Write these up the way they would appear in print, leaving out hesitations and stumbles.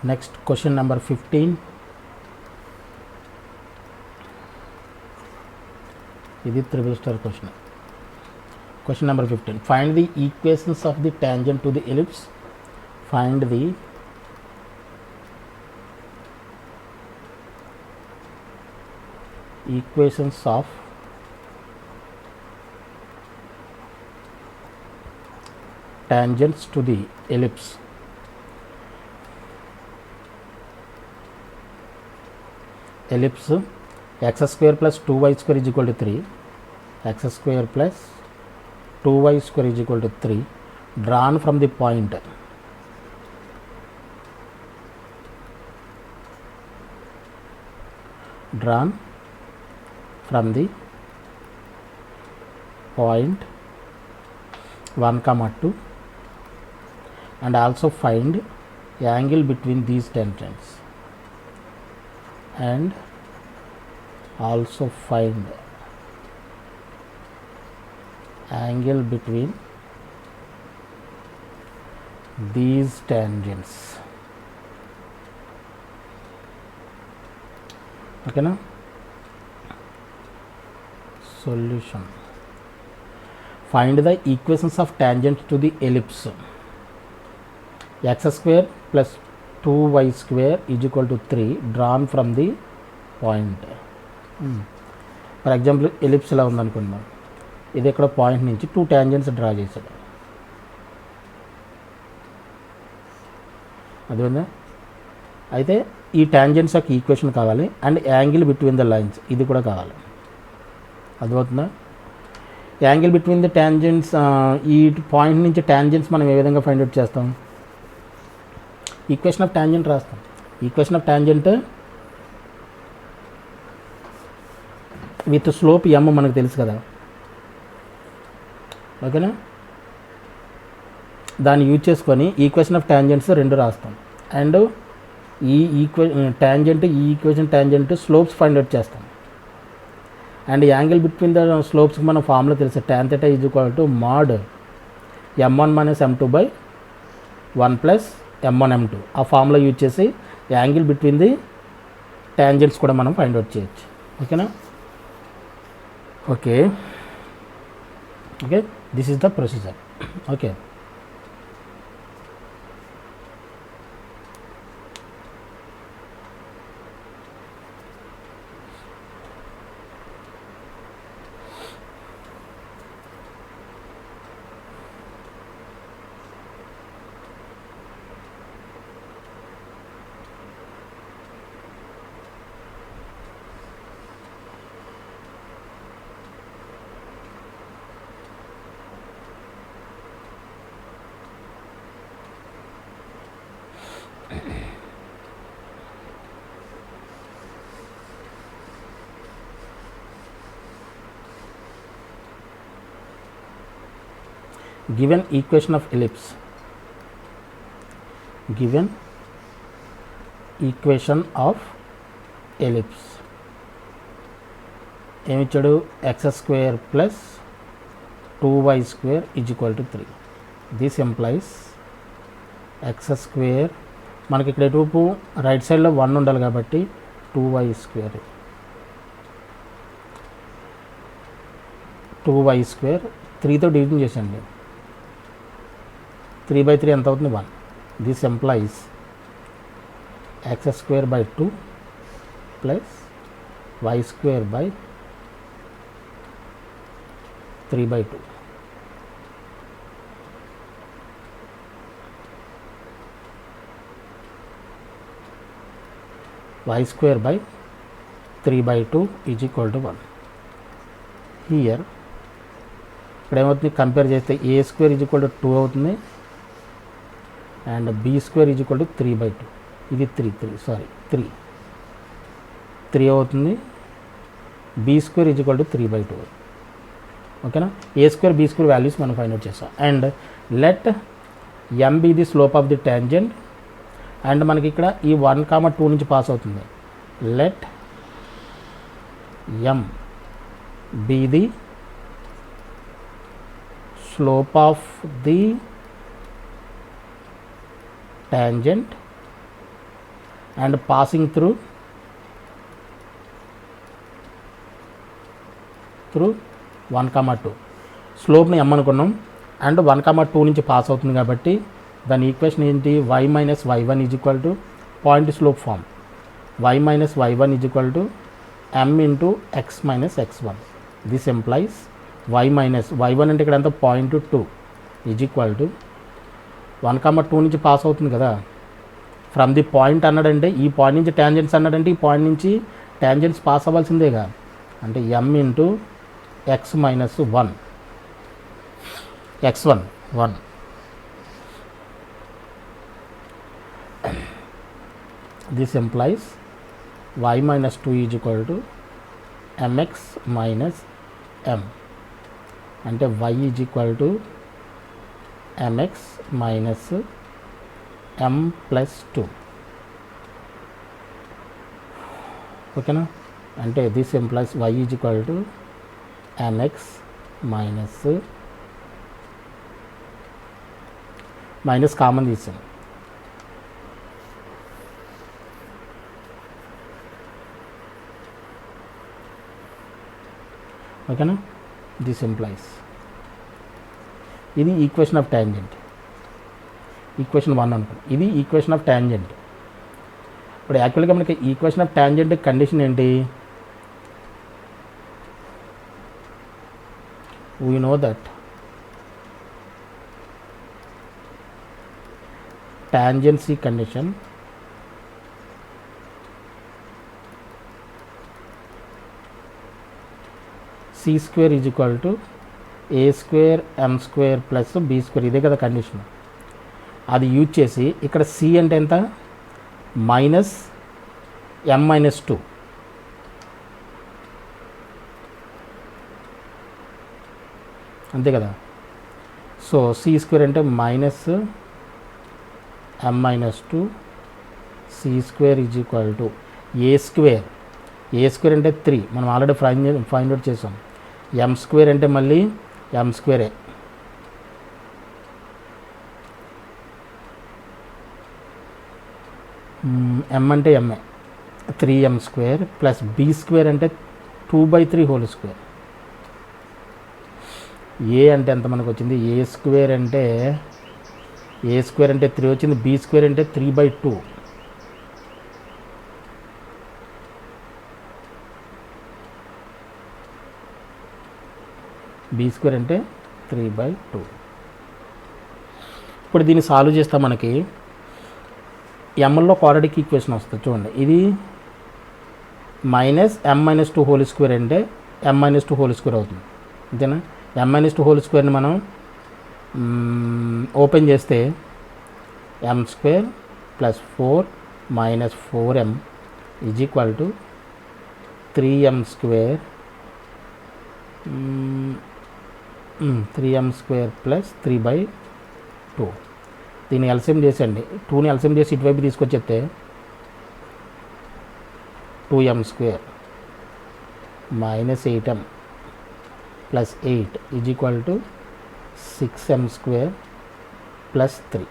Next, question number 15. This is triple star question. Question number 15. Find the equations of the tangent to the ellipse. Find the equations of tangents to the ellipse. Ellipse x square plus 2y square is equal to 3, x square plus 2y square is equal to 3, drawn from the point drawn from the point 1, 2, and also find angle between these tangents, and also find angle between these tangents. Okay now, solution. Find the equations of tangent to the ellipse. X square plus 2y square is equal to 3, drawn from the point. For example, ellipse ఇలా ఉందనుకుందాం, ఇది ఇక్కడ point నుంచి 2 tangents draw చేశాడు. అదేవిధంగా అయితే ఈ tangents యొక్క ఈక్వేషన్ కావాలి, and angle between the lines ఇది కూడా కావాలి. అర్థమవుతుందా? యాంగిల్ బిట్వీన్ ద టాంజెంట్స్, ఈ పాయింట్ నుంచి టాంజెంట్స్ మనం ఏ విధంగా ఫైండ్ అవుట్ చేస్తాం? ఈక్వేషన్ ఆఫ్ టాంజెంట్ రాస్తాం. Equation of tangent with slope m మనకు తెలుసు కదా, ఓకేనా? దాన్ని యూజ్ చేసుకొని ఈక్వేషన్ ఆఫ్ టాంజెంట్స్ 2 రాస్తాం, అండ్ ఈ equation tangent slopes find out చేస్తాం. అండ్ యాంగిల్ బిట్వీన్ ద స్లోప్స్కి మన ఫార్ములా తెలుసు, tan θ is equal to mod m1 minus m2 by 1 plus m1 m2. ఆ ఫార్ములా యూజ్ చేసి యాంగిల్ బిట్వీన్ ది టాంజెంట్స్ కూడా మనం ఫైండ్ అవుట్ చేయొచ్చు. ఓకేనా? Okay, this is the procedure. Okay, given equation of ellipse, given equation of ellipse ఏమిచ్చాడు? x square plus 2y square is equal to 3. this implies x square మనకి ఇక్కడ ఎటువైపు right సైడ్లో 1 ఉండాలి కాబట్టి 2y square 3తో డివిజన్ చేసండి. 3/3 ఎంత అవుతుంది? 1. This employees x square by 2 plus y square by 3/2. y square by 3/2 is equal to 1. Here ఇక్కడ ఏమవుతుంది? కంపేర్ చేస్తే a square is equal to 2 అవుతుంది, and b square is equal to 3/2. ఇది 3 అవుతుంది. b square is equal to 3/2. ఓకేనా? a square b square values మనం find out చేస్తాం. And let m be the slope of the tangent, and మనకి ఇక్కడ ఈ 1, 2 నుంచి పాస్ అవుతుంది. Let m be the slope of the tangent and passing through 1, 2 స్లోప్ని m అనుకున్నాం and 1, 2 నుంచి pass అవుతుంది కాబట్టి దాని ఈక్వేషన్ ఏంటి y minus y1 is equal to point slope form y minus y1 is equal to m into x minus x1 this implies y minus y1 అంటే ఇక్కడ ఎంత 0.2 is equal to 1, 2 నుంచి pass అవుతుంది కదా ఫ్రమ్ ది పాయింట్ అన్నాడంటే ఈ point నుంచి tangents అన్నాడంటే ఈ పాయింట్ నుంచి ట్యాంజెంట్స్ పాస్ అవ్వాల్సిందేగా అంటే m into x minus 1 x1 1 this implies y minus 2 is equal to mx minus m అంటే y is equal to mx minus m plus 2 ఓకేనా అంటే this implies y is equal to mx minus common తీసాం ఓకేనా this employees ఇది equation of tangent equation 1 అనుకో ఇది equation of tangent ఇప్పుడు యాక్చువల్గా మనకి ఈక్వేషన్ ఆఫ్ ట్యాంజెంట్ కండిషన్ ఏంటి we know that tangency condition c square is equal to a square m square plus b square ఇదే కదా కండిషన్ అది యూజ్ చేసి ఇక్కడ c అంటే ఎంత మైనస్ m మైనస్ 2 అంతే కదా సో సి స్క్వేర్ అంటే minus m minus 2 C square is equal to A square అంటే 3 మనం ఆల్రెడీ ఫైండ్ అవుట్ చేసాం m స్క్వేర్ అంటే మళ్ళీ m స్క్వేరే m అంటే M A 3m square plus b square అంటే 2/3 హోల్ స్క్వేర్ ఏ అంటే ఎంత మనకు వచ్చింది ఏ స్క్వేర్ అంటే 3 వచ్చింది బి స్క్వేర్ అంటే 3/2 బి స్క్వేర్ అంటే 3/2 ఇప్పుడు దీన్ని సాల్వ్ చేస్తే మనకి ఎంఎల్లో క్వాడ్రాటిక్ ఈక్వేషన్ వస్తుంది చూడండి ఇది minus m minus 2 whole square అంటే m మైనస్ 2 హోల్ స్క్వేర్ అవుతుంది అంతేనా m మైనస్ 2 హోల్ స్క్వేర్ని మనం ఓపెన్ చేస్తే m square plus 4 minus 4m is equal to 3m square 3m square plus 3/2 దీన్ని ఎల్సిఎం చేసండి 2ని ఎల్సిఎం చేసి ఇటువైపు తీసుకొచ్చేస్తే 2m square minus 8m plus 8 is equal to 6m square plus 3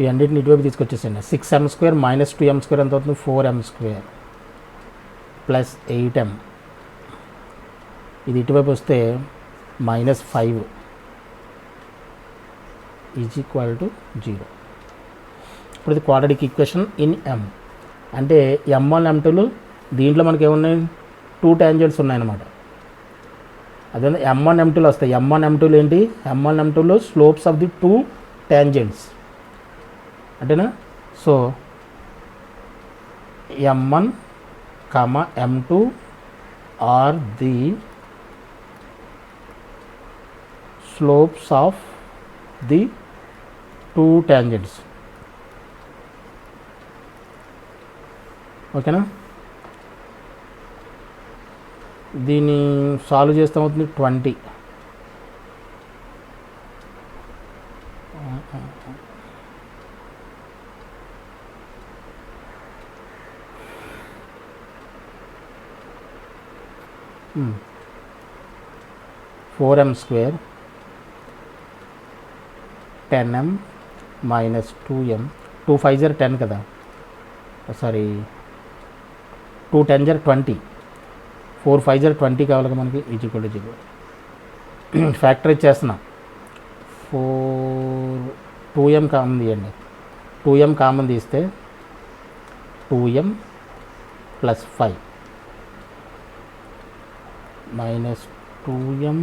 ఈ అన్నిటిని ఇటువైపు తీసుకొచ్చేసండి 6m square minus 2m square ఎంత అవుతుంది 4m square plus 8m ఇది ఇటువైపు వస్తే మైనస్ 5 ఈజ్ ఈక్వల్ టు 0 ఇప్పుడు ఇది క్వాడ్రాటిక్ ఈక్వేషన్ ఇన్ m అంటే m1 m2లు దీంట్లో మనకి ఏమున్నాయి 2 ట్యాంజెంట్స్ ఉన్నాయన్నమాట అదే m1 m2లు వస్తాయి m1 m2లు ఏంటి m1 m2లో స్లోప్స్ ఆఫ్ ది 2 ట్యాంజెంట్స్ అంటేనా so m1 m2 are the slopes of the 2 tangents ఓకేనా దీన్ని సాల్వ్ చేస్తే అవుతుంది 20 4m square 10m minus 2m, 2 5 జర్ 10 కదా, సారీ 2 10 జర్ 20, 4 5 జర్ 20 కావాలి కదా మనకి, ఈజ్ ఈక్వల్ టు 0. ఫ్యాక్టరైజ్ చేస్తున్నాం. 2m కామన్ తీయండి, 2m కామన్ తీస్తే 2m plus 5 minus 2m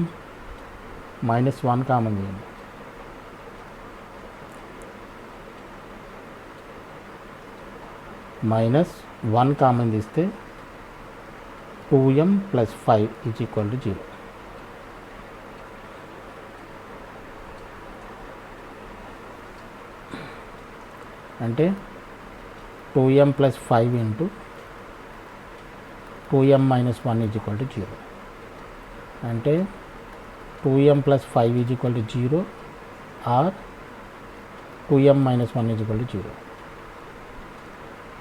minus 1 common తీయండి, మైనస్ 1 కామన్ తీస్తే 2m plus 5 is equal to 0. అంటే 2m plus 5 into 2m minus 1 is equal to 0. అంటే 2m plus 5 is equal to 0 or 2m minus 1 is equal to 0.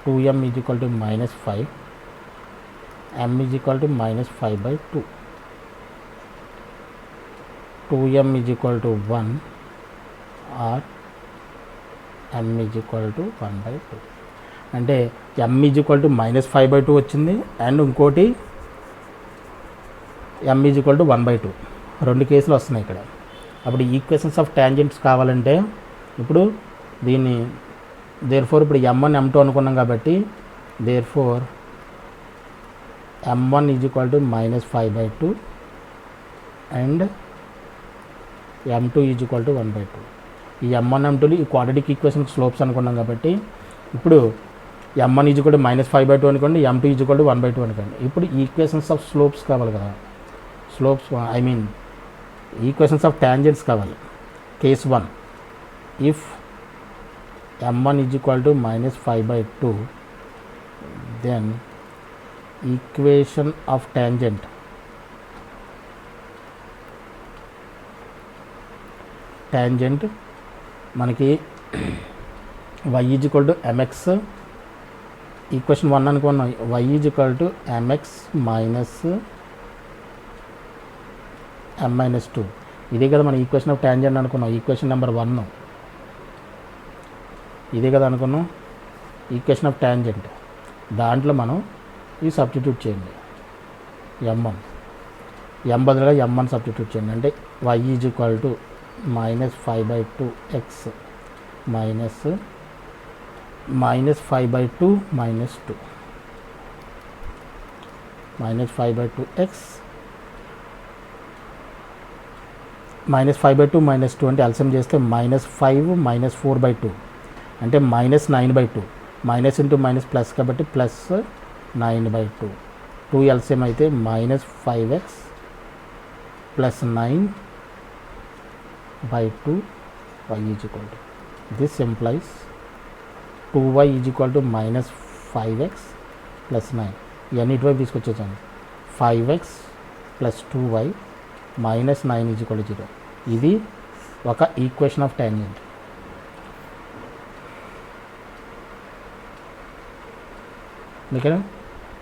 2m is equal to minus 5, m is equal to minus 5/2. 2m is equal to 1 or m is equal to 1/2. అంటే m is equal to minus 5/2 వచ్చింది, and ఇంకోటి m is equal to 1/2. రెండు కేసులు వస్తున్నాయి ఇక్కడ. అప్పుడు equations of tangents కావాలంటే ఇప్పుడు దీన్ని దేర్ఫోర్ ఇప్పుడు m1 m2 అనుకున్నాం కాబట్టి therefore m1 is equal to minus 5/2 and m2 is equal to 1/2. ఈ m1 m2లు ఈ క్వాడ్రాటిక్ ఈక్వేషన్ స్లోప్స్ అనుకున్నాం కాబట్టి ఇప్పుడు m1 is equal to minus 5/2 అనుకోండి, m2 ఈజ్ ఈక్వల్ టు 1/2 అనుకోండి. ఇప్పుడు ఈక్వేషన్స్ ఆఫ్ స్లోప్స్ కావాలి కదా, slopes I mean equations of tangents కావాలి. Case 1, if m1 is equal to minus 5/2 then equation of tangent మనకి y is equal to mx, equation 1 అనుకున్నాం, y is equal to mx minus m-2. ఇదే కదా మన equation of tangent అనుకున్నాం, equation number 1 ఇదే కదా అనుకున్నాం ఈక్వేషన్ ఆఫ్ టాంజెంట్. దాంట్లో మనం ఈ సబ్స్టిట్యూట్ చేయండి, m1, m బదులుగా m1 సబ్స్టిట్యూట్ చేయండి. అంటే y is equal to minus 5/2x minus 5/2 minus 2, minus 5/2x minus 5/2 minus 2 అంటే ఎల్సిఎం చేస్తే మైనస్ 5 మైనస్ 4/2 అంటే minus 9/2, minus into minus plus కాబట్టి ప్లస్ 9/2. 2 ఎల్సిఎం అయితే minus 5x plus 9/2 y is equal to, this implies 2y is equal to minus 5x plus 9. ఇవన్నీ ఇటువైపు తీసుకొచ్చేసాను, 5x plus 2y minus 9 is equal to 0. ఇది ఒక equation of tangent. ఇక్కడ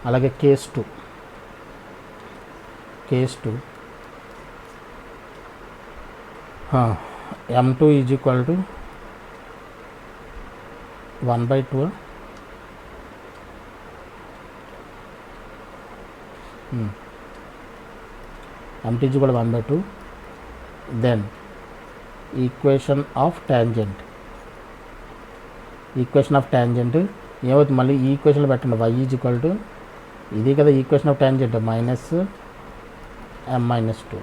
అలాగే case 2 m2 is equal to 1/2, m2 is equal to 1/2. Then equation of tangent ఏమవుతుంది మళ్ళీ ఈ ఈక్వేషన్లో పెట్టండి, y ఈజ్ ఈక్వల్ టు ఇది కదా equation of tangent minus m-2.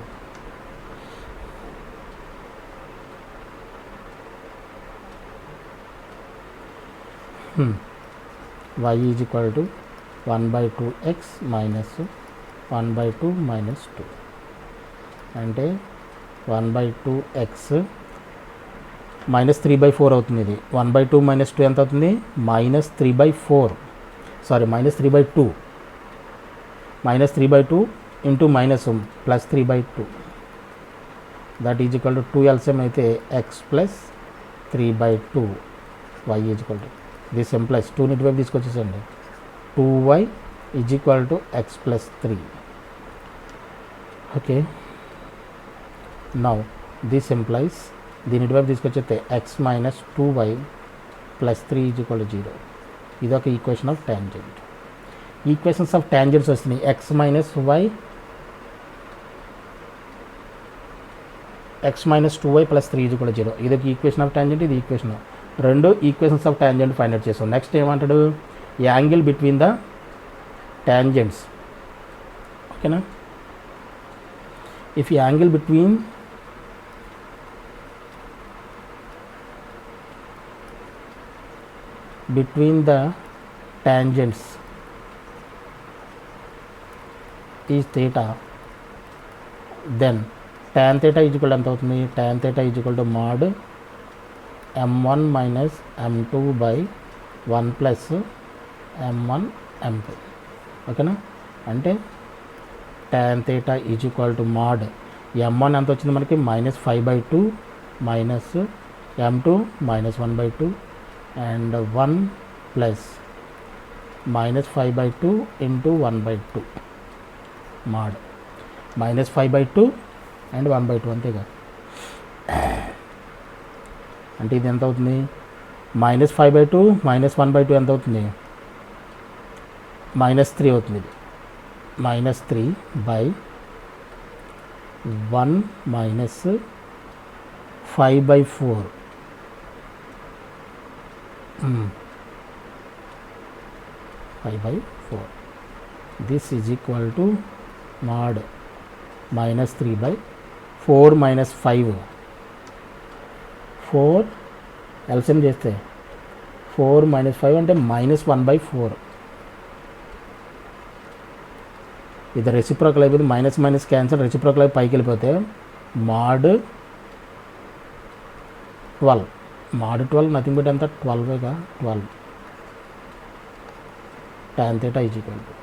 y is equal to 1/2x minus 1/2 minus 2 అంటే 1/2x minus 3/4 అవుతుంది. ఇది 1/2 minus 2 ఎంత అవుతుంది, minus 3/4, sorry minus 3/2, minus 3/2 into minus plus 3/2 that is equal to 2 LCM అయితే x plus 3/2 y is equal to, this implies 2ని ఇటువైపు తీసుకొచ్చేసండి, 2y is equal to x plus 3. Okay, now this implies దీని ఇటువైపు తీసుకొచ్చేస్తే x minus 2y plus 3 is equal 0. ఇది ఒక equation of tangent. Equations of tangents వస్తున్నాయి. X minus 2y plus 3 is equal 0. ఇది ఒక ఈక్వేషన్ ఆఫ్ ట్యాంజెంట్, ఇది equation. రెండు equations of tangent find out చేస్తాం. నెక్స్ట్ ఏమంటాడు, యాంగిల్ బిట్వీన్ ద ట్యాంజెంట్స్. ఓకేనా, if angle between the tangents is theta, then tan theta is equal to ఎంత అవుతుంది, tan theta is equal to mod m1 minus m2 by 1 plus m1 m2. ఓకేనా, అంటే tan theta is equal to mod m1 ఎంత వచ్చింది మనకి -5/2 minus m2 -1/2 and 1 plus -5/2 into 1/2 mod -5/2 and 1/2 అంతేగా. అంటే ఇది ఎంత అవుతుంది, -5/2 -1/2 ఎంత అవుతుంది, -3 అవుతుంది. ఇది -3 by 1 minus 5/4 5/4. This is equal to mod -3/4 minus 5. 4 LCM చేస్తే 4 minus 5 అంటే -1/4. ఇది రెసిప్రోకల్ అయిపోతే మైనస్ మైనస్ క్యాన్సల్, రెసిప్రోకల్ అయిపోయి పైకి వెళ్ళిపోతే mod 12. mod 12 నథింగ్ బట్ ఎంత 12గా 12 tan theta is equal to.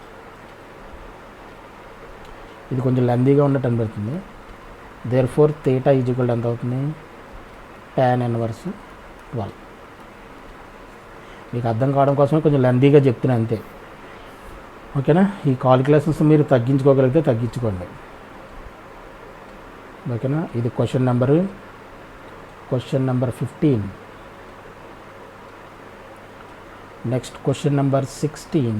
ఇది కొంచెం లెందీగా ఉన్నట్టు అనిపిస్తుంది. Therefore theta is equal ఎంత అవుతుంది, tan ఇన్వర్స్ 12. మీకు అర్థం కావడం కోసమే కొంచెం లెందీగా చెప్తున్నాను అంతే. ఓకేనా, ఈ కాలిక్యులేషన్స్ మీరు తగ్గించుకోగలిగితే తగ్గించుకోండి. ఓకేనా, ఇది question number 15. Next question number 16.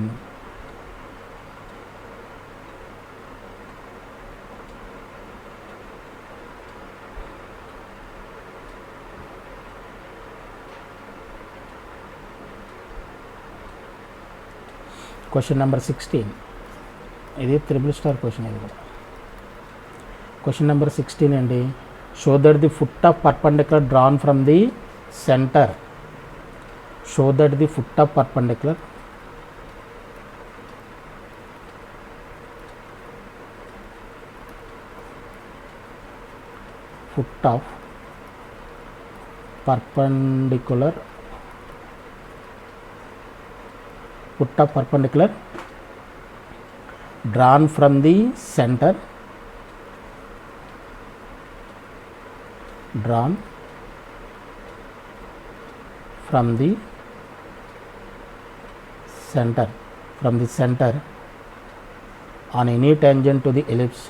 Question number 16 ఇది త్రిబుల్ స్టార్ క్వశ్చన్. ఇది కూడా క్వశ్చన్ నెంబర్ 16 అండి. Show that the foot of perpendicular drawn from the centre. Show that the foot of perpendicular drawn from the center, on any tangent to the ellipse,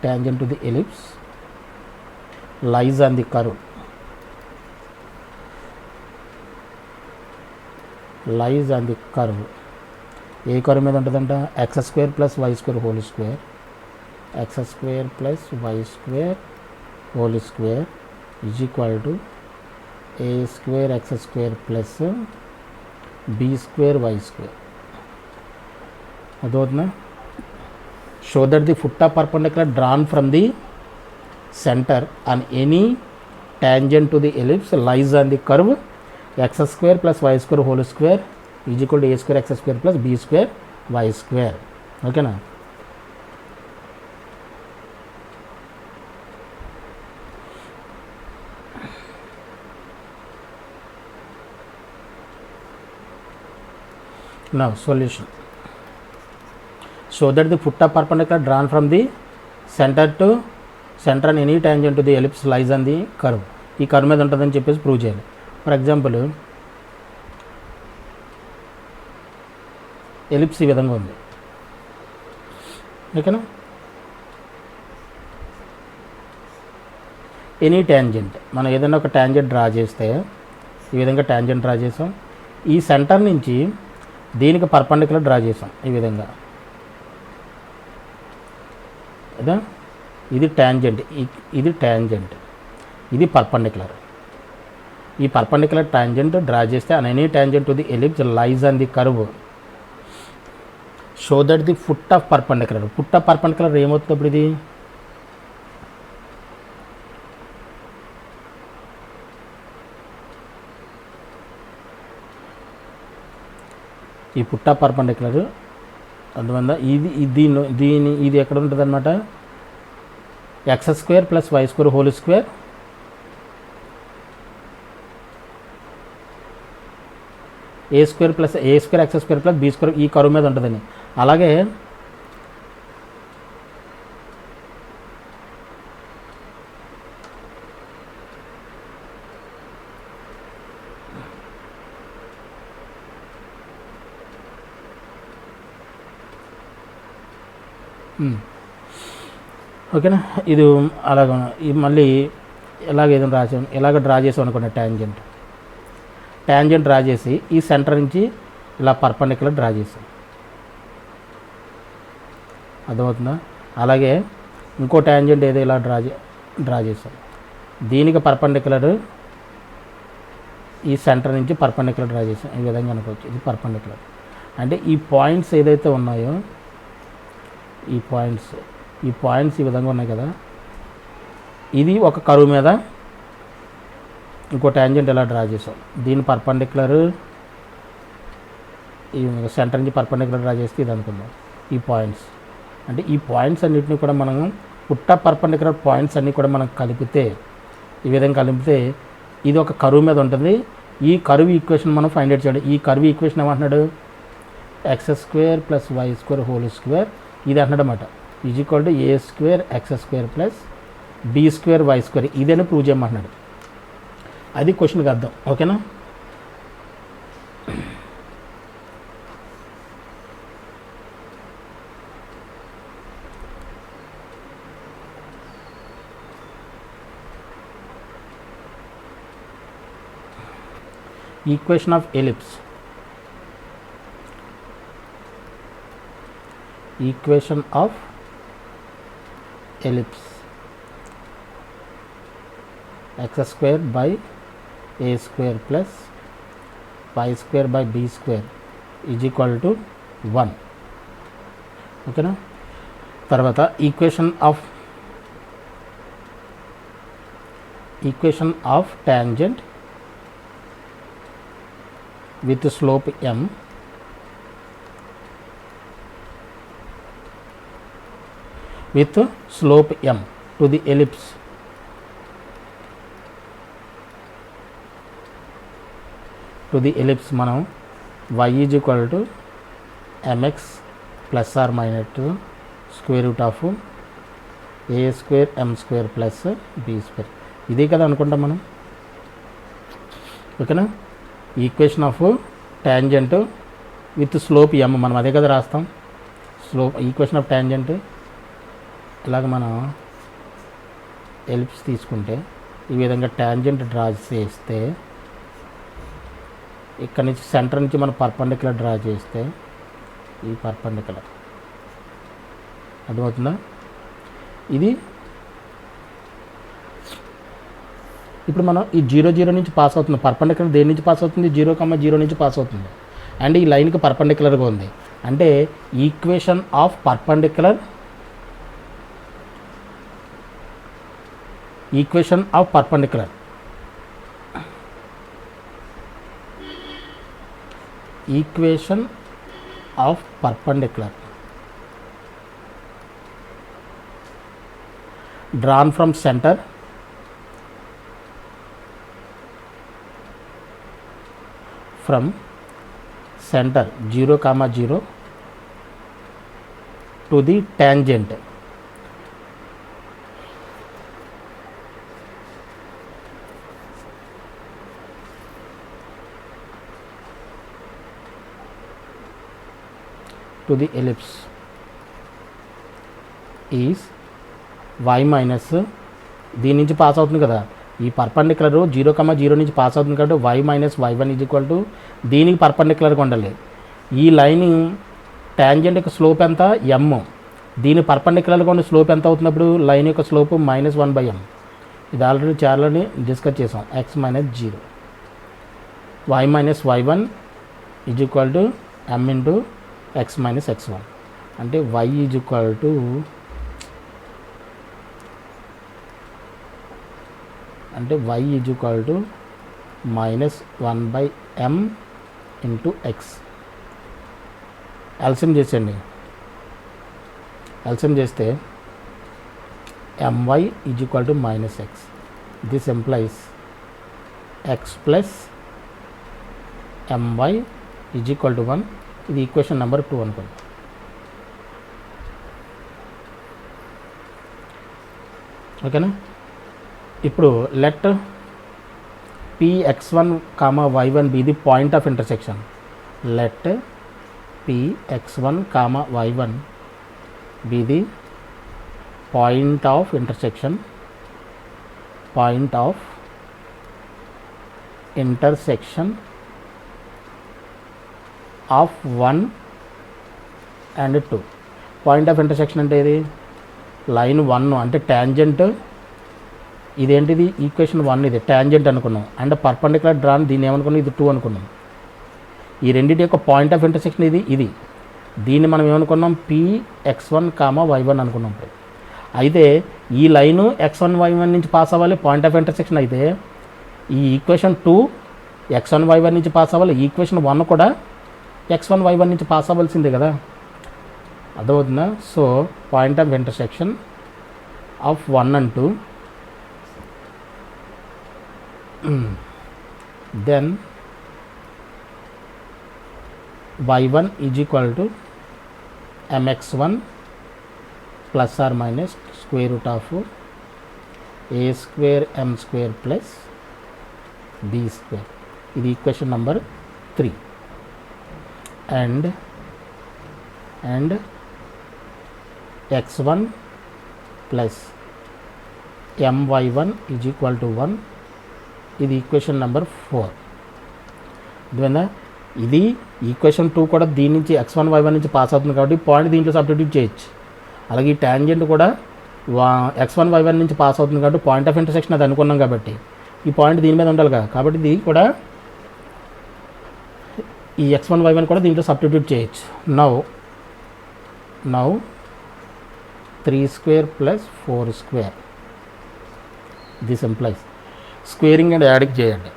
tangent to the ellipse lies on the curve, ఏ curve మీద ఉంటుందంట, x² + y² whole square, x² + y² whole square is equal to a² x² + b² y². అదవుతుందా. Show that the foot of perpendicular drawn from the centre on any tangent to the ellipse lies on the curve x² + y² whole square is equal to a² x² + b² y². ఓకేనా. Now solution. Show that the foot of perpendicular drawn from the center on any tangent to the ellipse lies on the curve. ఈ curve మీద ఉంటుందని చెప్పేసి prove చేయాలి. For example ellipse ఈ విధంగా ఉంది. ఓకేనా. ఎనీ ట్యాంజెంట్, మనం ఏదైనా ఒక ట్యాంజెంట్ డ్రా చేస్తే ఈ విధంగా ట్యాంజెంట్ డ్రా చేసాం. ఈ సెంటర్ నుంచి దీనికి పర్పెండిక్యులర్ డ్రా చేసాం ఈ విధంగా. కదా, ఇది ట్యాంజెంట్, ఇది ట్యాంజెంట్, ఇది పర్పెండిక్యులర్. ఈ పర్పెండిక్యులర్ ట్యాంజెంట్ డ్రా చేస్తే on any tangent to the ellipse lies on the curve show that the foot of perpendicular. Foot of perpendicular ఏమవుతుంది అప్పుడు? ఇది ఈ ఫుట్ ఆఫ్ పర్పెండిక్యులర్ అందువల్ల ఇది ఎక్కడ ఉంటుంది అనమాట? x² + y² whole square a² + x² + b² ఈ కరువు మీద ఉంటుందని. అలాగే ఓకేనా. ఇది అలాగ మళ్ళీ ఎలాగ ఏదైనా రాసాం, ఎలాగ డ్రా చేసాం అనుకోండి. ట్యాంజెంట్ డ్రా చేసి ఈ సెంటర్ నుంచి ఇలా పర్పెండిక్యులర్ డ్రా చేసాం, అర్థమవుతుందా? అలాగే ఇంకో ట్యాంజెంట్ ఏదో ఇలా డ్రా చేసాం, దీనికి పర్పెండిక్యులర్ ఈ సెంటర్ నుంచి పర్పెండిక్యులర్ డ్రా చేసాం. ఈ విధంగా అనుకోవచ్చు. ఇది పర్పెండిక్యులర్ అంటే ఈ పాయింట్స్ ఏదైతే ఉన్నాయో ఈ పాయింట్స్ ఈ విధంగా ఉన్నాయి కదా. ఇది ఒక కరువు మీద ఇంకో ట్యాంజెంట్ ఎలా డ్రా చేసాం. దీని పర్పెండిక్యులర్ ఈ సెంటర్ నుంచి పర్పెండిక్యులర్ డ్రా చేస్తే ఇది అనుకుందాం. ఈ పాయింట్స్ అంటే ఈ పాయింట్స్ అన్నింటినీ కూడా మనం పుట్ట పర్పెండిక్యులర్ పాయింట్స్ అన్నీ కూడా మనం కలిపితే ఈ విధంగా కలిపితే ఇది ఒక కరువు మీద ఉంటుంది. ఈ కరువు ఈక్వేషన్ మనం ఫైండ్ అవుట్ చేయాలి. ఈ కరువు ఈక్వేషన్ ఏమంటున్నాడు? x² + y² హోల్ స్క్వేర్ ఇది అంటున్నాడు అన్నమాట. = a² x² + b² y². ఇదేనా ప్రూవ్ చేయమంటున్నాడు. అది క్వశ్చన్కి అర్థం. ఓకేనా. Equation of ellipse. Equation of ellipse x² / a² + y² / b² = 1. ఓకేనా. తర్వాత equation of tangent with slope m with slope m to the ellipse మనం y = mx ± √(a² m² + b²). ఇదే కదా అనుకుంటాం మనం. ఓకేనా. Equation of tangent with slope m మనం అదే కదా రాస్తాం. ఈక్వేషన్ ఆఫ్ ట్యాంజెంట్ ఇలాగ మనం ఎలిప్స్ తీసుకుంటే ఈ విధంగా ట్యాంజెంట్ డ్రా చేస్తే ఇక్కడ నుంచి సెంటర్ నుంచి మనం పర్పెండిక్యులర్ డ్రా చేస్తే ఈ పర్పెండిక్యులర్ అర్థమవుతుందా? ఇది ఇప్పుడు మనం ఈ 0 నుంచి పాస్ అవుతుంది. పర్పెండిక్యులర్ దేని నుంచి పాస్ అవుతుంది? 0,0 నుంచి పాస్ అవుతుంది. అండ్ ఈ లైన్కి పర్పెండిక్యులర్గా ఉంది. అంటే equation of perpendicular drawn from center from center 0,0 to the tangent to the ellipse is Y minus దీని నుంచి పాస్ అవుతుంది కదా, ఈ పర్పెండిక్యులర్ 0,0 నుంచి పాస్ అవుతుంది కాబట్టి Y minus Y one is equal to దీనికి పర్పెండిక్యులర్గా ఉండాలి. ఈ లైన్ ట్యాంజెంట్ యొక్క స్లోప్ ఎంత ఎమ్, దీని పర్పెండిక్యులర్గా ఉన్న స్లోప్ ఎంత అవుతున్నప్పుడు లైన్ యొక్క స్లోప్ -1/m. ఇది ఆల్రెడీ చాలాని డిస్కస్ చేసాం. x minus 0 y minus y1 is equal to m into x minus x1 అంటే y is equal to -1/m into x. LCM చేసేయండి. ఎల్సిఎం చేస్తే my is equal to -x. This employees x plus my is equal to 1. ఇది equation number 2 అనుకోండి. ఓకేనా. ఇప్పుడు let px1, y1 be the point of intersection. Let px1, y1 be the point of intersection of 1 and 2. Point of intersection అంటే ఇది line 1 అంటే tangent, ఇదేంటిది equation 1 ఇది tangent అనుకున్నాం, అండ్ పర్పెండిక్యులర్ డ్రాన్ దీన్ని ఏమనుకున్నాం, ఇది 2 అనుకున్నాం. ఈ రెండింటి యొక్క పాయింట్ ఆఫ్ ఇంటర్సెక్షన్ ఇది దీన్ని మనం ఏమనుకున్నాం px1, y1 అనుకున్నాం. అయితే ఈ లైను x1, y1 నుంచి పాస్ అవ్వాలి పాయింట్ ఆఫ్ ఇంటర్సెక్షన్. అయితే ఈ ఈక్వేషన్ 2 x1, y1 నుంచి పాస్ అవ్వాలి, ఈక్వేషన్ 1 కూడా x1, y1 నుంచి పాస్ అవ్వాల్సిందే కదా, అర్థమవుతుందా. So point of intersection of 1 and 2 then y1 is equal to mx1 plus or minus square root of a square m square plus b square. ఇది equation number 3. and x1 plus my1 is equal to 1. ఇది equation number 4. అర్థమైందా. ఇది equation 2 కూడా దీని నుంచి x1, y1 నుంచి pass అవుతుంది కాబట్టి పాయింట్ దీంట్లో సబ్స్టిట్యూట్ చేయొచ్చు. అలాగే ఈ ట్యాంజెంట్ కూడా x1, y1 నుంచి పాస్ అవుతుంది కాబట్టి పాయింట్ ఆఫ్ ఇంటర్సెక్షన్ అది అనుకున్నాం కాబట్టి ఈ పాయింట్ దీని మీద ఉండాలి కదా, కాబట్టి ఇది కూడా ఈ x1, y1 కూడా దీంట్లో సబ్స్టిట్యూట్ చేయొచ్చు. Now 3² + 4². This employees squaring and adding చేయండి.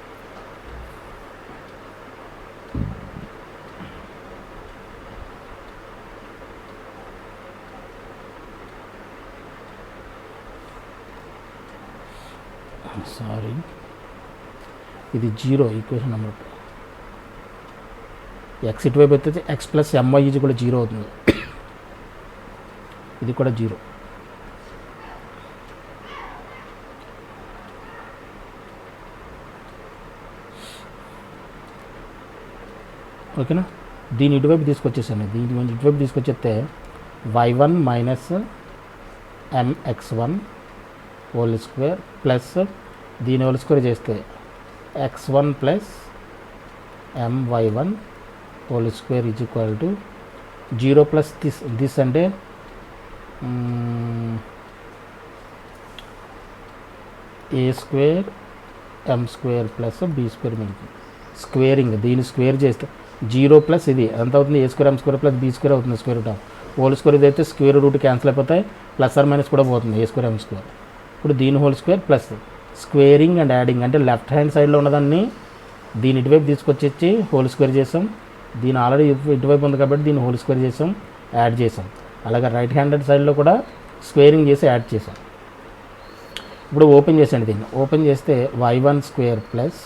సారీ, ఇది 0 ఈక్వేషన్ నెంబర్ 2. x ఇటువైపు అయితే x ప్లస్ my ఇది కూడా 0 అవుతుంది. ఇది కూడా 0. ఓకేనా. దీని ఇటువైపు తీసుకొచ్చేసాను. దీని ఇటువైపు తీసుకొచ్చేస్తే y1 minus mx1 whole square plus దీని హోల్ స్క్వేర్ చేస్తే x1 plus my1 whole square is equal to 0 plus this అంటే a² m² ప్లస్ b² మిగులుతుంది. స్క్వేరింగ్ దీన్ని స్క్వేర్ చేస్తే 0 ప్లస్ ఇది ఎంత అవుతుంది, a² m² ప్లస్ b² అవుతుంది. Square root of whole square ఇదైతే స్క్వేర్ రూట్ క్యాన్సిల్ అయిపోతాయి, ప్లస్ ఆర్ మైనస్ కూడా పోతుంది a² m². ఇప్పుడు దీని whole square plus squaring and adding అంటే లెఫ్ట్ హ్యాండ్ సైడ్లో ఉన్నదాన్ని దీని ఇటువైపు తీసుకొచ్చి హోల్ స్క్వేర్ చేసాం. దీని ఆల్రెడీ ఇటువైపు ఉంది కాబట్టి దీన్ని హోల్ స్క్వేర్ చేసాం, యాడ్ చేసాం. అలాగే రైట్ హ్యాండెడ్ సైడ్లో కూడా స్క్వేరింగ్ చేసి యాడ్ చేసాం. ఇప్పుడు ఓపెన్ చేసండి. దీన్ని ఓపెన్ చేస్తే y1² plus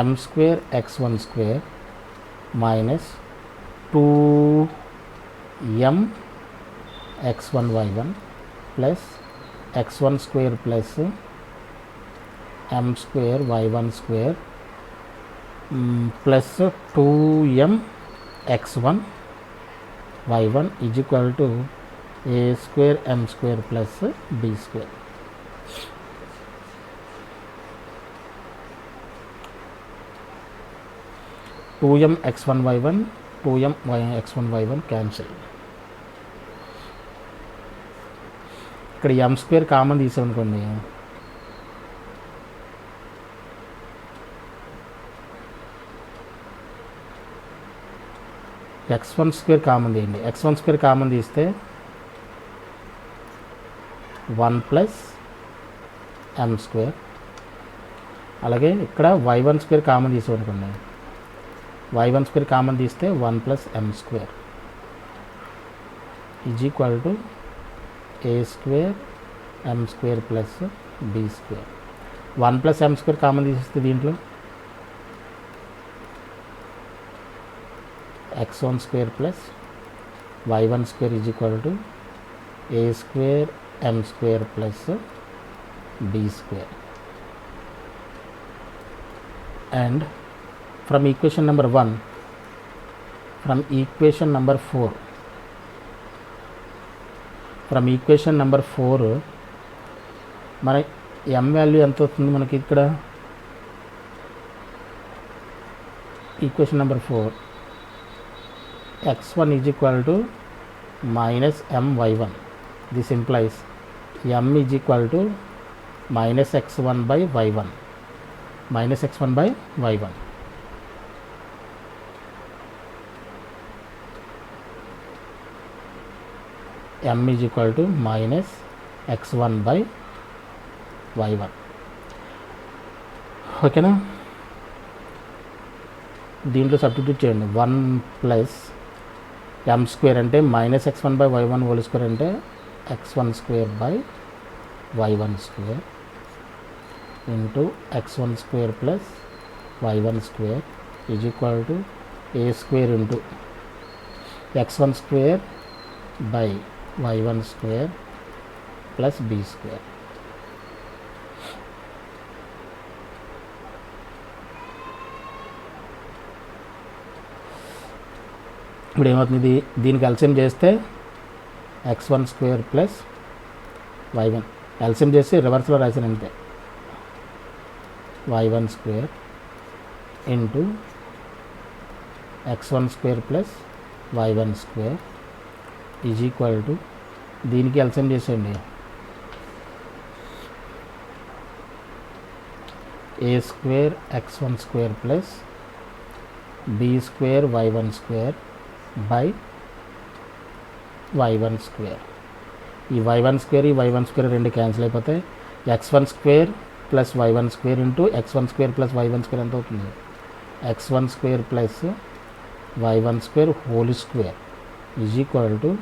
m² x1² minus 2m x1 y1 plus x1² plus m² y1² plus 2m x1 y1 is equal to A square m square plus B square. Two m x1 y1 two m x1 y1 cancel. ఇక్కడ m square common తీసామనుకోండి, x1 square common తీయండి. x1 square common తీస్తే 1 plus M square. అలాగే ఇక్కడ y1 square common తీసామనుకోండి, y1 square common తీస్తే 1 plus M square is equal to A square m square plus B square. 1 plus M square common తీసేస్తే దీంట్లో x1 square plus y1 square is equal to A square m square plus B square. And from equation number 1, from equation number 4, from equation number 4 మన m value ఎంత వస్తుంది మనకి ఇక్కడ? Equation number 4 x1 is equal to minus M y1. This implies M is equal to minus x1 by y1, minus x1 by y1. m is equal to minus x1 by y1. ఓకేనా? దీంట్లో substitute చేయండి. 1 plus ఎం square అంటే minus x1 by y1 whole square అంటే x1 square by y1 square into x1 square plus y1 square is equal to A square into x1 square by y1 square plus B square. ఇప్పుడు ఏమవుతుంది? దీనికి LCM చేస్తే x1 square plus y1, LCM చేసి రివర్స్లో రాసిన అంతే, y1 square into x1 square plus y1 square is equal to దీనికి LCM చేసేయండి, a square x1 square plus B square y1 square by y1 square. ఈ y1 స్క్వేర్ ఈ y1 square రెండు cancel అయిపోతాయి. x1 square plus y1 square into x1 square plus y1 square ఎంత అవుతుంది? x1 square plus y1 square whole square is equal to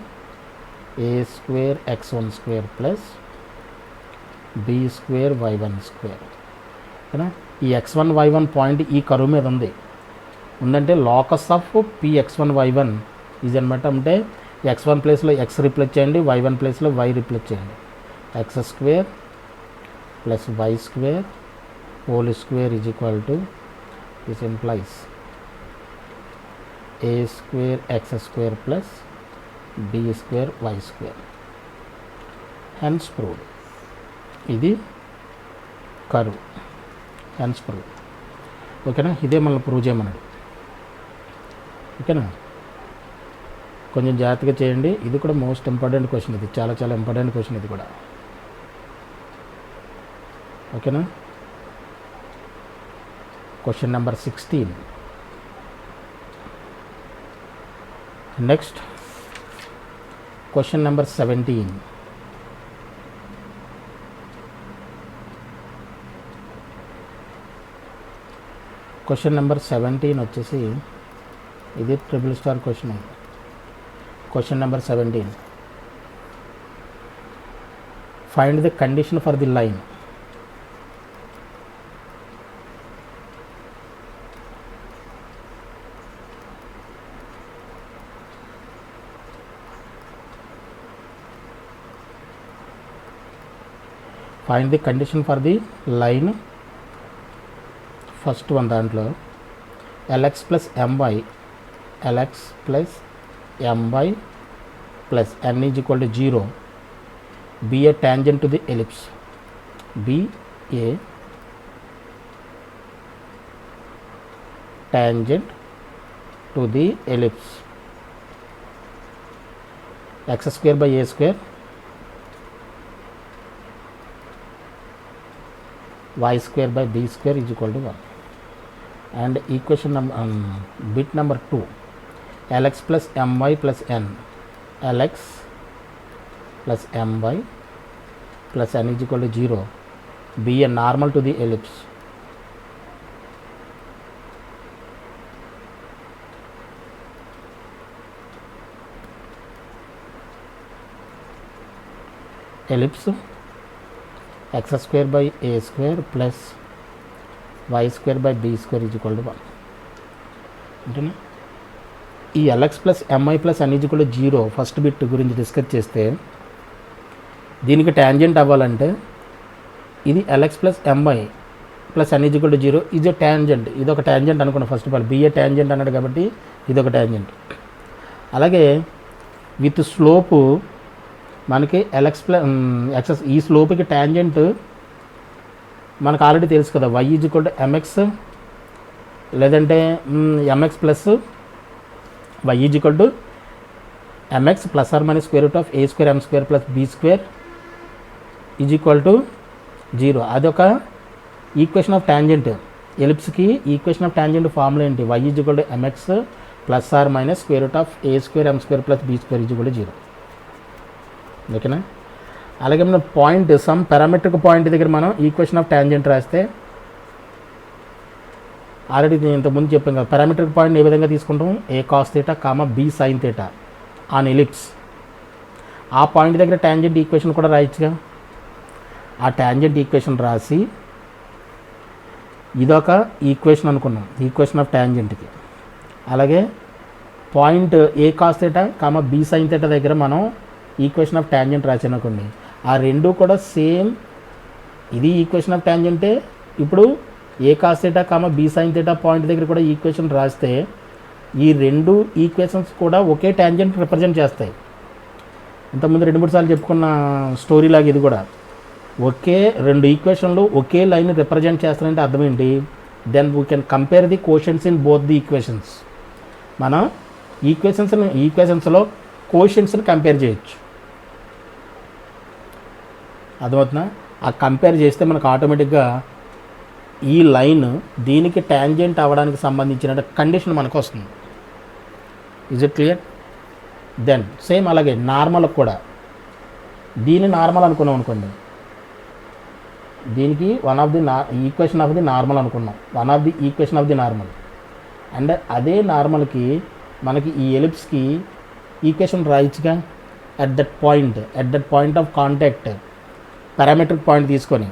A square x1 square plus B square y1 square. ఓకేనా? ఈ x1 y1 point ఈ కరువు మీద ఉందంటే locus of px1 y1 ఇది అనమాట. అంటే x1 ప్లేస్లో x రిప్లేస్ చేయండి, y1 ప్లేస్లో y రిప్లేస్ చేయండి. x square plus y square whole square is equal to this implies A square x square plus B square y square. Hence proved. ఇది curve, hence prove. ఓకేనా? ఇదే మనం prove చేయమన్నాడు. ఓకేనా? కొంచెం జాగ్రత్తగా చేయండి. ఇది కూడా మోస్ట్ ఇంపార్టెంట్ క్వశ్చన్, ఇది చాలా చాలా ఇంపార్టెంట్ క్వశ్చన్ ఇది కూడా. ఓకేనా? Question number 16. Next question number 17. Question number 17 వచ్చేసి ఇది triple star question. Question number 17. Find the condition for the line. Find the condition for the line. First one దాంట్లో lx plus my, lx plus my plus n is equal to 0 be a tangent to the ellipse. Be a tangent to the ellipse. X square by a square y square by b square is equal to 1. And equation bit number 2, Lx plus my plus n. Lx plus my plus n is equal to 0 be a normal to the ellipse. Ellipse x square by a square plus y square by b square is equal to 1. అంటేనా ఈ lx plus mi plus n is equal to 0 first bit గురించి discuss చేస్తే దీనికి tangent అవ్వాలంటే ఇది lx plus mi plus n is equal to 0 is a tangent. ఇది ఒక tangent అనుకున్నాం first of all, be a tangent అన్నాడు కాబట్టి ఇది ఒక ట్యాంజెంట్. అలాగే విత్ స్లోపు మనకి ఎలక్స్ ప్లస్ ఎక్సెస్ ఈ స్లోప్కి ట్యాంజెంట్ మనకు ఆల్రెడీ తెలుసు కదా, y is equal to mx లేదంటే mx plus y is equal to mx plus or minus square root of a square m square plus b square is equal to 0. అదొక equation of tangent. ఎలిప్స్కి equation of tangent formula ఏంటి? y is equal to mx plus or minus square root of a square m square plus b square is equal to 0. ఓకేనా? అలాగే మనం point some parametric point దగ్గర మనం equation of tangent రాస్తే already నేను ఇంతకుముందు చెప్పాను కదా, పారామెట్రిక్ పాయింట్ ఏ విధంగా తీసుకుంటాం? A cos theta comma b sine theta on ellipse. ఆ పాయింట్ దగ్గర ట్యాంజెంట్ ఈక్వేషన్ కూడా రాయొచ్చుగా. ఆ ట్యాంజెంట్ ఈక్వేషన్ రాసి ఇదొక ఈక్వేషన్ అనుకున్నాం, ఈక్వేషన్ ఆఫ్ ట్యాంజెంట్కి. అలాగే point a cos theta comma b sine theta దగ్గర మనం ఈక్వేషన్ ఆఫ్ ట్యాంజెంట్ రాసానుకోండి, ఆ రెండు కూడా సేమ్. ఇది ఈక్వేషన్ ఆఫ్ ట్యాంజెంటే. ఇప్పుడు a cos theta comma b sine theta point దగ్గర కూడా ఈక్వేషన్ రాస్తే ఈ రెండు ఈక్వేషన్స్ కూడా ఒకే ట్యాంజెంట్ రిప్రజెంట్ చేస్తాయి. ఇంతకుముందు 2-3 సార్లు చెప్పుకున్న స్టోరీ లాగా ఇది కూడా ఒకే రెండు ఈక్వేషన్లు ఒకే లైన్ రిప్రజెంట్ చేస్తారంటే అర్థం ఏంటి? Then we can compare the coefficients in both the equations. మనం ఈక్వేషన్స్లో కోషన్స్ని కంపేర్ చేయొచ్చు. అర్థమవుతుందా? ఆ కంపేర్ చేస్తే మనకు ఆటోమేటిక్గా ఈ లైన్ దీనికి ట్యాంజెంట్ అవ్వడానికి సంబంధించిన కండిషన్ మనకు వస్తుంది. Is it clear? Then same అలాగే నార్మల్కి కూడా దీన్ని నార్మల్ అనుకున్నాం అనుకోండి, దీనికి ఈక్వేషన్ ఆఫ్ ది నార్మల్ అనుకున్నాం, one of the equation of the normal. And అదే నార్మల్కి మనకి ఈ ఎలిప్స్కి ఈక్వేషన్ రాయొచ్చుగా. At that point of contact parametric point తీసుకొని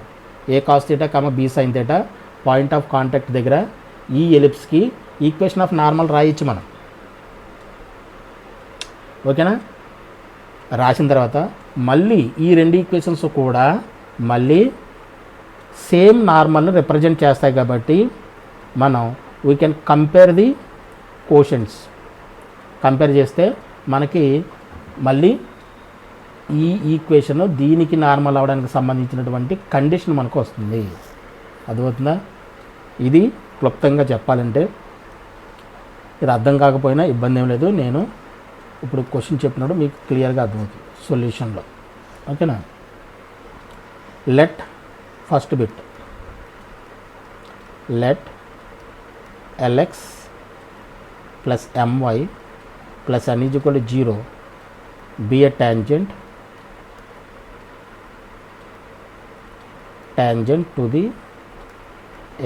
a cos theta comma b sine theta point of contact దగ్గర ఈ ఎలిప్స్కి ఈక్వేషన్ ఆఫ్ నార్మల్ రాయొచ్చు మనం. ఓకేనా? రాసిన తర్వాత మళ్ళీ ఈ రెండు ఈక్వేషన్స్ కూడా మళ్ళీ సేమ్ నార్మల్ని రిప్రజెంట్ చేస్తాయి కాబట్టి మనం we can compare the cautions. Compare చేస్తే మనకి మళ్ళీ ఈ ఈక్వేషన్ దీనికి నార్మల్ అవ్వడానికి సంబంధించినటువంటి కండిషన్ మనకు వస్తుంది. అర్థమవుతుందా? ఇది క్లుప్తంగా చెప్పాలంటే, ఇది అర్థం కాకపోయినా ఇబ్బంది ఏం లేదు, నేను ఇప్పుడు క్వశ్చన్ చెప్పినప్పుడు మీకు క్లియర్గా అర్థమవుతుంది సొల్యూషన్లో. ఓకేనా? Let first bit let Lx plus my plus n is equal to 0 be a tangent to the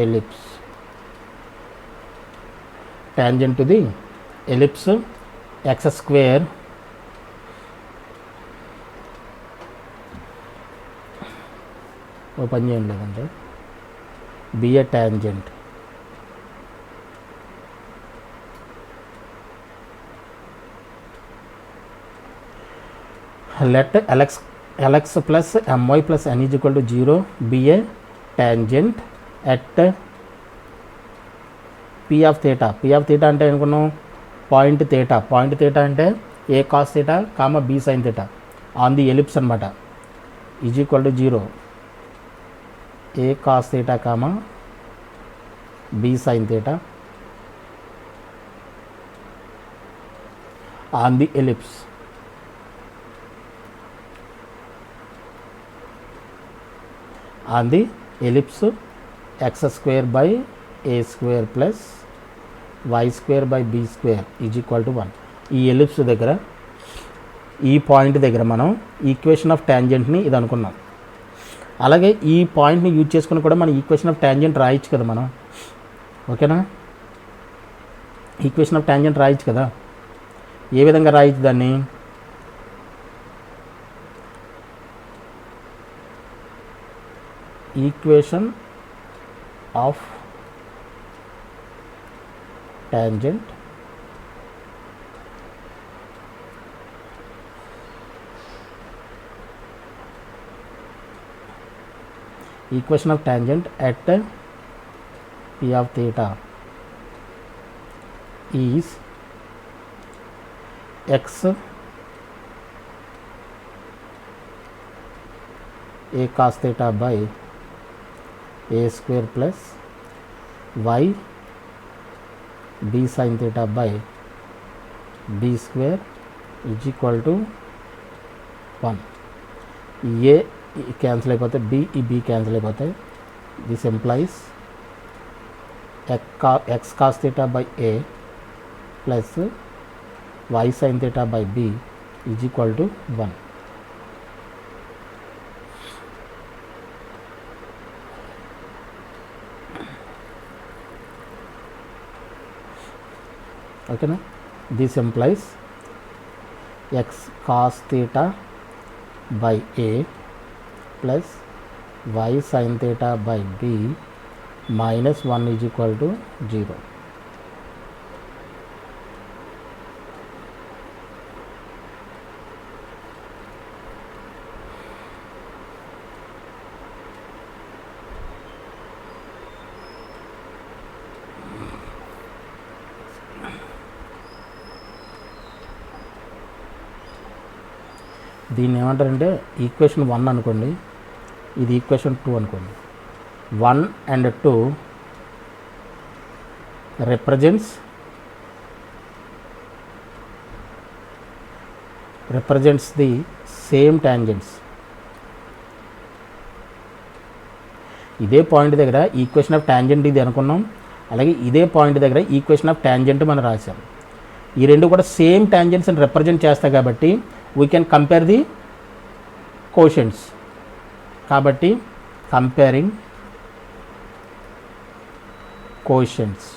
ellipse. Tangent to the ellipse x square open చేయండి, లేదంటే be a tangent let Lx plus my plus n is equal to 0 be a tangent at p of theta. p of theta అంటే అనుకున్నాం point theta అంటే a cos theta comma b sine theta on the ellipse అనమాట is equal to 0 a cos theta comma b sine theta on the ellipse x square by a square plus y square by b square is equal to 1. ఈ ellipse దగ్గర ఈ point దగ్గర మనం equation of ట్యాంజెంట్ని ఇది అనుకున్నాం. అలాగే ఈ పాయింట్ని యూజ్ చేసుకుని కూడా మనం ఈక్వేషన్ ఆఫ్ ట్యాంజెంట్ రాయొచ్చు కదా మనం. ఓకేనా, ఈక్వేషన్ ఆఫ్ ట్యాంజెంట్ రాయొచ్చు కదా. ఏ విధంగా రాయొచ్చు దాన్ని? Equation of tangent equation of tangent at p of theta is x a cos theta by a square plus y b sin theta by b square is equal to 1. ये cancel అయిపోతే b cancel అయిపోతే this implies x cos theta by a plus y sin theta by b is equal to 1. Okay na? This implies x cos theta by a plus y sin theta by b minus 1 is equal to 0. దీన్ని ఏమంటారంటే equation 1 అనుకోండి, ఇది equation 2 అనుకోండి. 1 and 2 represents the same tangents. ఇదే point దగ్గర equation of tangent ఇది అనుకున్నాం. అలాగే ఇదే పాయింట్ దగ్గర ఈక్వేషన్ ఆఫ్ ట్యాంజెంట్ మనం రాసాం. ఈ రెండు కూడా సేమ్ ట్యాంజెంట్స్ని రిప్రజెంట్ చేస్తాయి కాబట్టి వీ కెన్ కంపేర్ ది కోషెంట్స్. కాబట్టి comparing కోషెంట్స్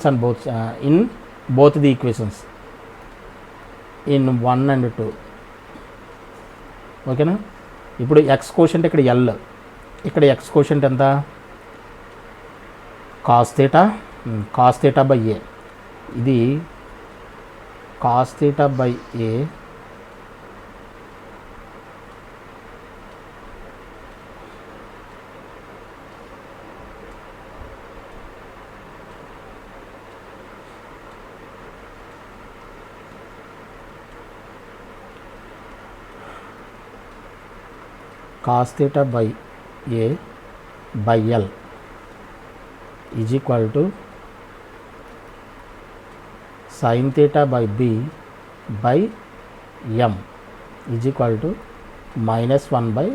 on both in both the equations in 1 and 2. ఓకేనా. ఇప్పుడు ఎక్స్ కోషెంట్ ఇక్కడ ఎల్, ఇక్కడ ఎక్స్ కోషెంట్ ఎంత? కాస్ థీటా బై ఏ. ఇది cos theta by A cos theta by a by L is equal to sin theta by b by m is equal to minus 1 by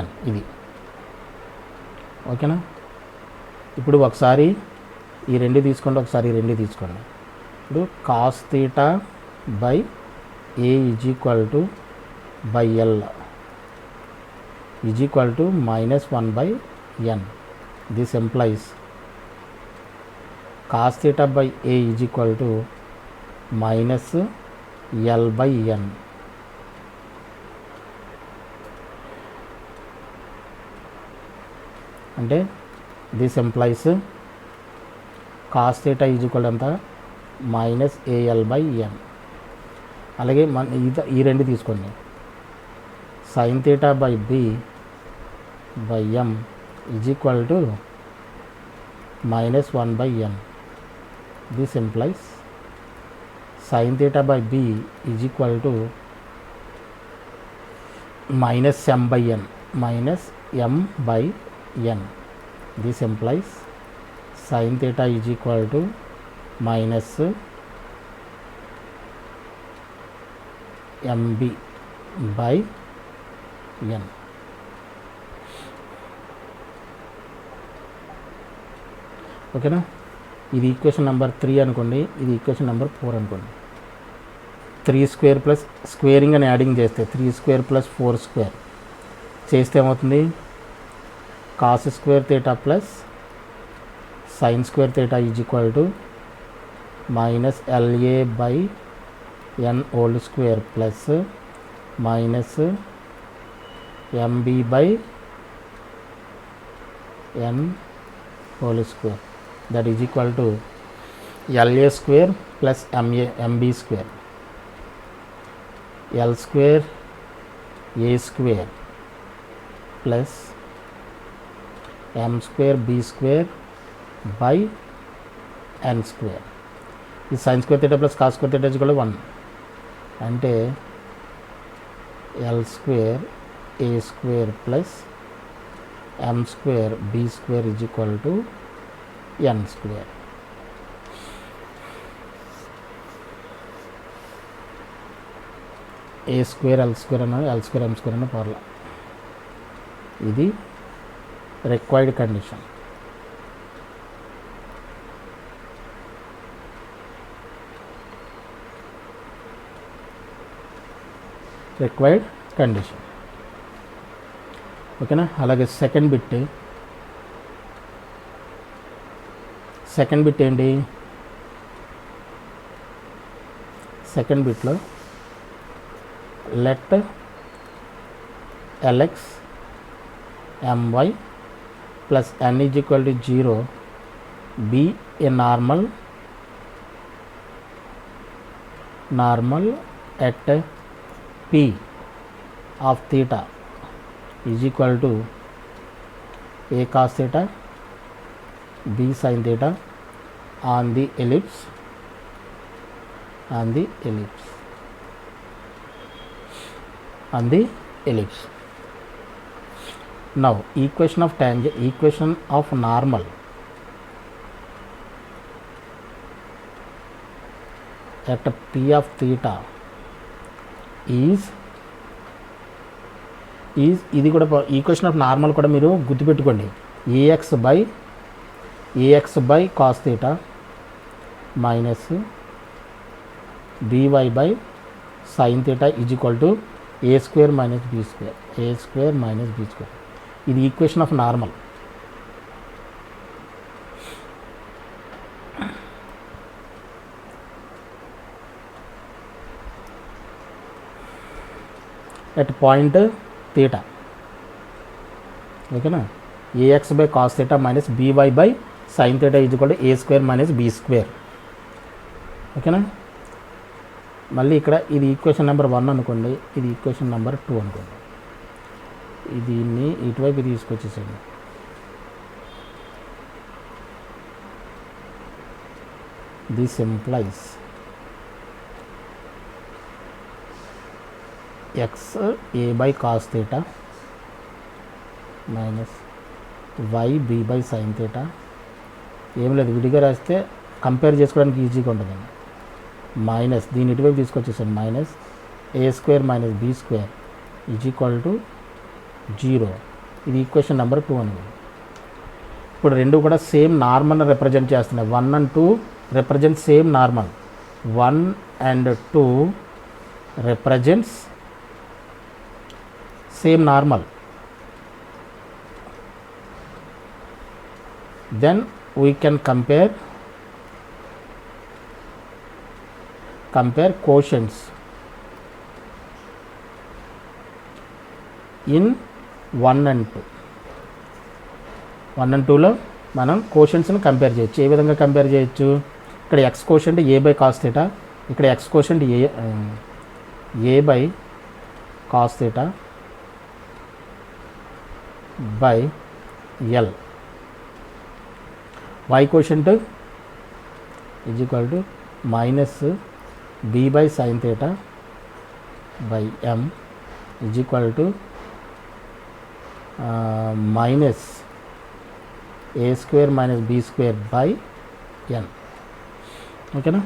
n, ఇది. ఓకేనా. ఇప్పుడు ఒకసారి ఈ రెండు తీసుకోండి, ఒకసారి ఈ రెండు తీసుకోండి. ఇప్పుడు cos theta by a is equal to by L is equal to minus 1 by n. This implies cos theta by a is equal to minus L by n. అంటే this implies cos theta is equal to ఎంత? minus AL by n. అలాగే ఈ రెండు తీసుకోండి. sin theta by b by m is equal to minus 1 by n. this implies sin theta by b is equal to minus m by n, minus m by n. This implies sin theta is equal to minus mb by n. ఓకేనా, ఇది equation number 3 అనుకోండి, ఇది equation number 4 అనుకోండి. 3 square plus squaring అని adding చేస్తే 3 square plus 4 square చేస్తే ఏమవుతుంది, cos square theta plus sine square theta is equal to minus L A by N whole square plus minus M B by N whole square, that is equal to LA square plus MB square, L square A square plus M square B square by N square. This sin square theta plus cos square theta is equal to 1 అంటే L square A square plus M square B square is equal to n square. A square L square అన్న L square M square అన్న పర్లా, ఇది required condition. Required condition. ఓకేనా. అలాగే second bit ఏంటి, second బిట్లో let l x m y plus n is equal to 0 be a normal at p of theta is equal to a cos theta b sin theta on the ellipse now equation of normal at p of theta is ఇది కూడా equation of normal కూడా మీరు గుర్తుపెట్టుకోండి, ax by cos theta minus by sin theta is equal to a square minus b square, ఇది equation of normal. at point theta. ఓకేనా, ax by cos theta minus by sin theta is equal to a square minus b square. ఓకేనా. మళ్ళీ ఇక్కడ ఇది equation number 1 అనుకోండి, ఇది equation number 2 అనుకోండి. దీన్ని ఇటువైపు తీసుకొచ్చేసండి. This implies x a by cos theta minus y b by sine theta. ఏం లేదు, విడిగా రాస్తే కంపేర్ చేసుకోవడానికి ఈజీగా ఉంటుందండి. మైనస్ దీని ఇటువైపు తీసుకొచ్చేసాను, minus a square minus B square is equal to 0. ఇది ఈక్వేషన్ నెంబర్ 2 అనేది. ఇప్పుడు రెండు కూడా సేమ్ నార్మల్ రిప్రజెంట్ చేస్తున్నాయి. 1 and 2 represent same normal. 1 and 2 represents same normal. then we can compare quotients in 1 and 2. 1 and 2లో మనం కోషంట్స్ని కంపేర్ చేయొచ్చు. ఏ విధంగా కంపేర్ చేయొచ్చు, ఇక్కడ x quotient a by cos theta, ఇక్కడ x quotient a by cos theta by l, y quotient is equal to minus B by sine theta by m is equal to minus a square minus B square by n. ఓకేనా?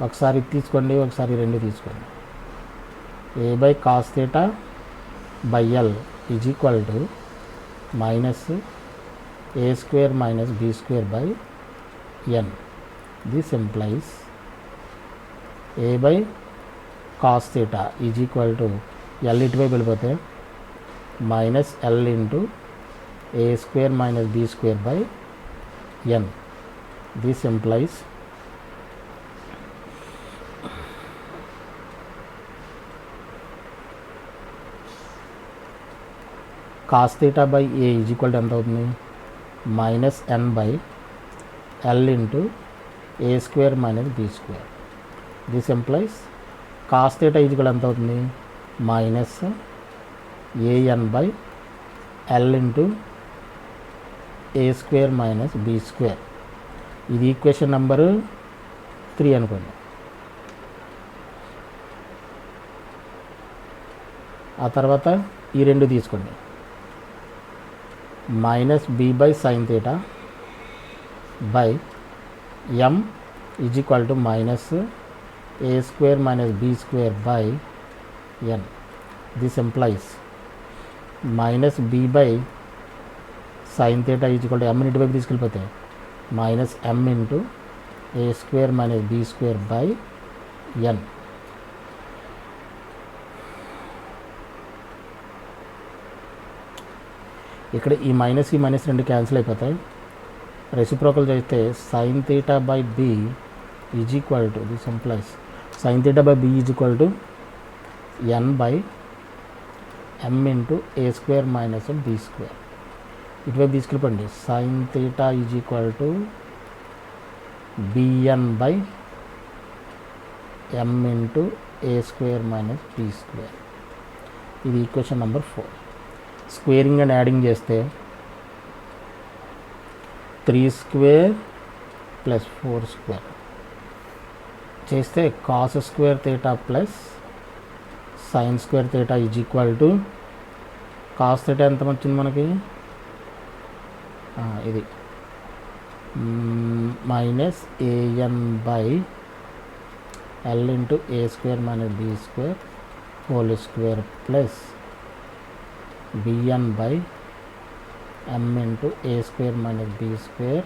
ఒకసారి ఇది తీసుకోండి, ఒకసారి రెండు తీసుకోండి. A by cos theta by l is equal to minus a square minus B square by N. This implies a by cos theta is equal to L ఇటువైపు వెళ్ళిపోతే minus L into A square minus B square by N. This implies cos theta by A is equal to ఎంత అవుతుంది? Minus N by L into A square minus B square. This implies cos theta is equal ఎంత అవుతుంది? Minus AN by L into A square minus B square. ఇది equation number 3 అనుకోండి. ఆ తర్వాత ఈ రెండు తీసుకోండి. Minus B by sine theta by m is equal to minus a square minus B square by N. This implies minus B by sine theta is equal to m ఇటువైపు తీసుకెళ్ళిపోతే minus m into A square minus B square by n. ఇక్కడ ఈ minus రెండు cancel అయిపోతాయి. Reciprocal చేస్తే sine theta by b is equal to this implies sine theta by b is equal to n by m into A square minus B square. ఇటువైపు తీసుకెళ్ళిపోండి. Sine theta is equal to b n by m into A square minus B square. ఇది equation number 4. Squaring and adding చేస్తే 3 square plus 4 square చేస్తే cos square theta plus sine square theta is equal to cos theta ఎంత వచ్చింది మనకి? ఇది minus AN by L into A square minus B square whole square plus bn by m into a square minus b square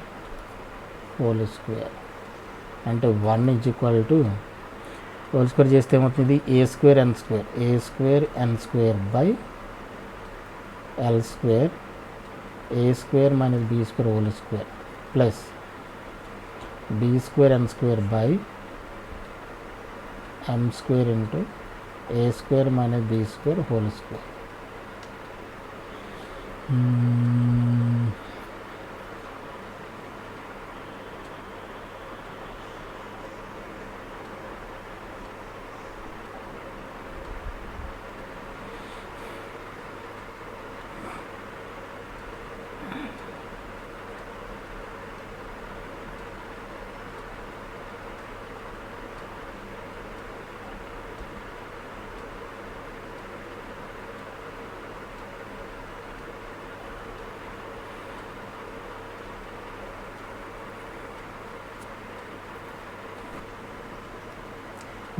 whole square అంటే 1 is equal to whole square చేస్తే ఏమవుతుంది? A square n square by l square a square minus B square whole square plus B square n square by m square into A square minus B square whole square.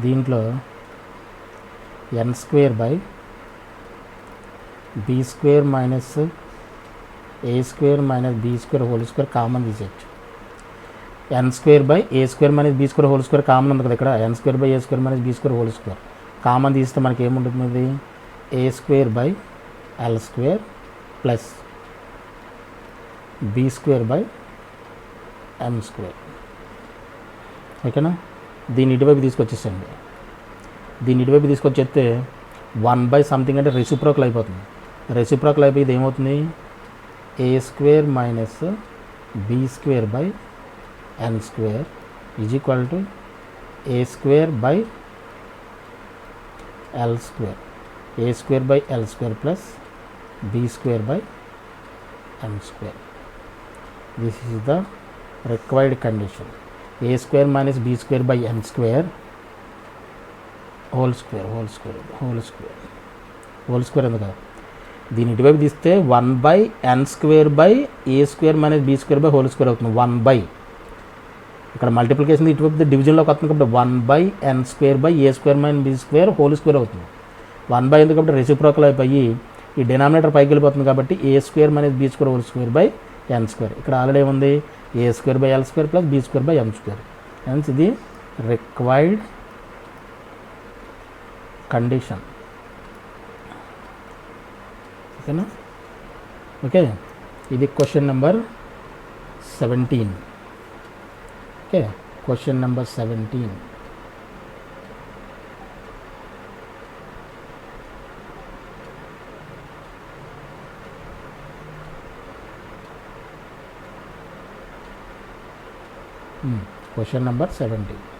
దీంట్లో n square by b square minus a square minus B square whole square common తీసేయచ్చు. N square by A square minus B square whole square common ఉంది కదా ఇక్కడ. N square by A square minus B square whole square common తీస్తే మనకి ఏముంటుంది? A square by l square plus B square by m square. ఓకేనా? దీన్ని ఇటువైపు తీసుకొచ్చేసండి. దీన్ని ఇటువైపు తీసుకొచ్చేస్తే 1 బై సంథింగ్ అంటే రెసిప్రోకల్ అయిపోతుంది. రెసిప్రోకల్ అయిపోయి ఇది ఏమవుతుంది? A square minus B square by N square is equal to A square by l square a square by l square plus B square by N square. This is the required condition. A square minus be square by N square whole square ఎందుకు దీని ఇటువైపు తీస్తే 1/n square by A square minus be square by whole square అవుతుంది. 1 ఇక్కడ multiplication ఇటువైపు డివిజన్లోకి వస్తుంది కాబట్టి 1/n square by A square minus be square whole square అవుతుంది. 1 ఎందుకు కాబట్టి రెసిప్రోకల్ అయిపోయి ఈ డినామినేటర్ పైకి వెళ్ళిపోతుంది కాబట్టి a square minus be square whole square by N square. ఇక్కడ ఆల్రెడీ ఏముంది a square by l square plus b square by m square. Hence ఇది రిక్వైర్డ్ కండిషన్. ఓకేనా? ఓకే, ఇది question number 17. Okay, question number 17. Question number 17.